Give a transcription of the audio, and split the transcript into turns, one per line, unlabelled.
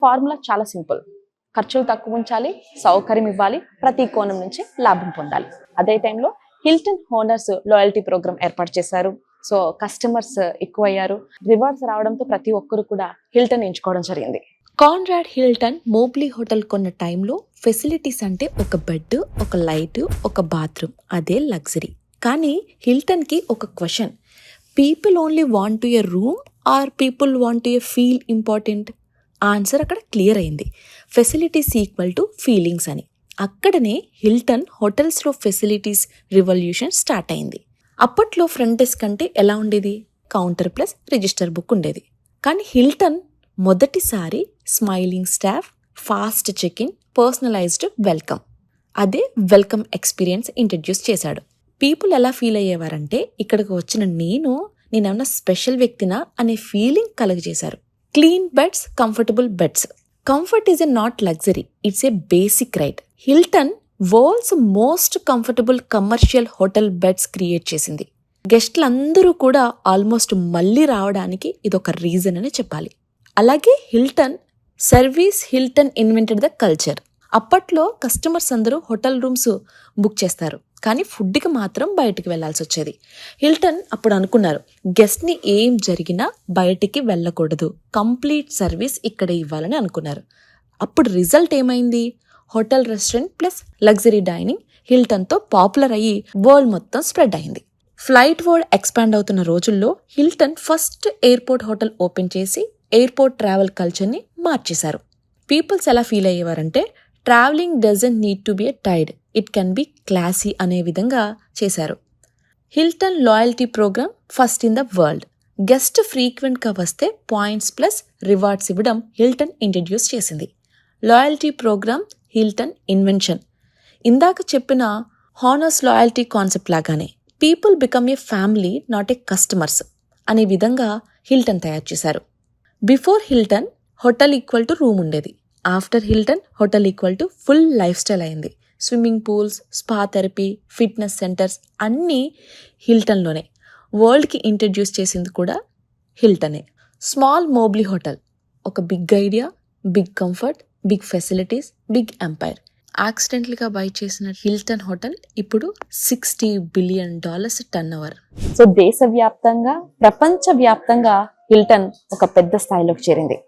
Formula చాలా simple. ఖర్చులు తక్కువ ఉంచాలి, సౌకర్యం ఇవ్వాలి, ప్రతి కోణం నుంచి లాభం పొందాలి. అదే టైంలో హిల్టన్ ఓనర్స్ లాయల్టీ ప్రోగ్రామ్ ఏర్పాటు చేశారు. So customers ఎక్కువయ్యారు. రివార్డ్స్ రావడంతో ప్రతి ఒక్కరు కూడా హిల్టన్ ఎంచుకోవడం జరిగింది.
కాన్రాడ్ హిల్టన్ మోబ్లీ హోటల్ కొన్న టైంలో ఫెసిలిటీస్ అంటే ఒక బెడ్, ఒక లైట్, ఒక బాత్రూమ్, అదే లగ్జరీ. కానీ హిల్టన్కి ఒక question: people only want to a room or people want to a feel important? Answer అక్కడ క్లియర్ అయింది. ఫెసిలిటీస్ ఈక్వల్ టు ఫీలింగ్స్ అని. అక్కడనే హిల్టన్ హోటల్స్లో ఫెసిలిటీస్ రివల్యూషన్ స్టార్ట్ అయింది. అప్పట్లో ఫ్రంట్ డెస్క్ అంటే ఎలా ఉండేది? కౌంటర్ ప్లస్ రిజిస్టర్ బుక్ ఉండేది. కానీ హిల్టన్ మొదటిసారి smiling staff, fast check in, personalised welcome, అదే వెల్కమ్ ఎక్స్పీరియన్స్ ఇంట్రడ్యూస్ చేశాడు. పీపుల్ ఎలా ఫీల్ అయ్యేవారంటే ఇక్కడికి వచ్చిన నేనేమన్నా స్పెషల్ వ్యక్తినా అనే ఫీలింగ్ కలుగజేశారు. Clean beds, comfortable beds. Comfort is a not luxury, it's a basic right. Hilton world's most comfortable commercial hotel beds create చేసింది. గెస్ట్లందరూ కూడా ఆల్మోస్ట్ మళ్ళీ రావడానికి ఇదొక రీజన్ అని చెప్పాలి. అలాగే Hilton service, Hilton invented the culture. అప్పట్లో కస్టమర్స్ అందరూ హోటల్ రూమ్స్ బుక్ చేస్తారు, కానీ ఫుడ్కి మాత్రం బయటికి వెళ్లాల్సి వచ్చేది. హిల్టన్ అప్పుడు అనుకున్నారు, గెస్ట్ని ఏం జరిగినా బయటికి వెళ్ళకూడదు, కంప్లీట్ సర్వీస్ ఇక్కడే ఇవ్వాలని అనుకున్నారు. అప్పుడు రిజల్ట్ ఏమైంది? Hotel restaurant plus luxury dining హిల్టన్తో పాపులర్ అయ్యి వరల్డ్ మొత్తం స్ప్రెడ్ అయింది. ఫ్లైట్ వరల్డ్ ఎక్స్పాండ్ అవుతున్న రోజుల్లో Hilton first airport hotel open చేసి ఎయిర్పోర్ట్ ట్రావెల్ కల్చర్ని మార్చేశారు. పీపుల్స్ ఎలా ఫీల్ అయ్యేవారంటే travelling doesn't need to be a tired, it can be classy అనే విధంగా చేశారు. Hilton loyalty programme first in the world. Guest ఫ్రీక్వెంట్గా వస్తే పాయింట్స్ ప్లస్ రివార్డ్స్ ఇవ్వడం హిల్టన్ ఇంట్రడ్యూస్ చేసింది. Loyalty programme Hilton invention. ఇందాక చెప్పిన హానర్స్ లాయల్టీ కాన్సెప్ట్ లాగానే people become a family, not a customers అనే విధంగా హిల్టన్ తయారు చేశారు. Before Hilton hotel equal to room ఉండేది. After Hilton hotel equal to full lifestyle అయింది. Swimming pools, spa therapy, fitness centres అన్నీ హిల్టన్లోనే. వరల్డ్కి ఇంట్రడ్యూస్ చేసింది కూడా హిల్టనే. స్మాల్ మోబ్లీ హోటల్, ఒక big idea, big comfort, big facilities, big empire. యాక్సిడెంటల్గా బై చేసిన హిల్టన్ హోటల్ ఇప్పుడు $60 బిలియన్ టర్న్ ఓవర్.
సో దేశవ్యాప్తంగా, ప్రపంచవ్యాప్తంగా హిల్టన్ ఒక పెద్ద స్థాయిలోకి చేరింది.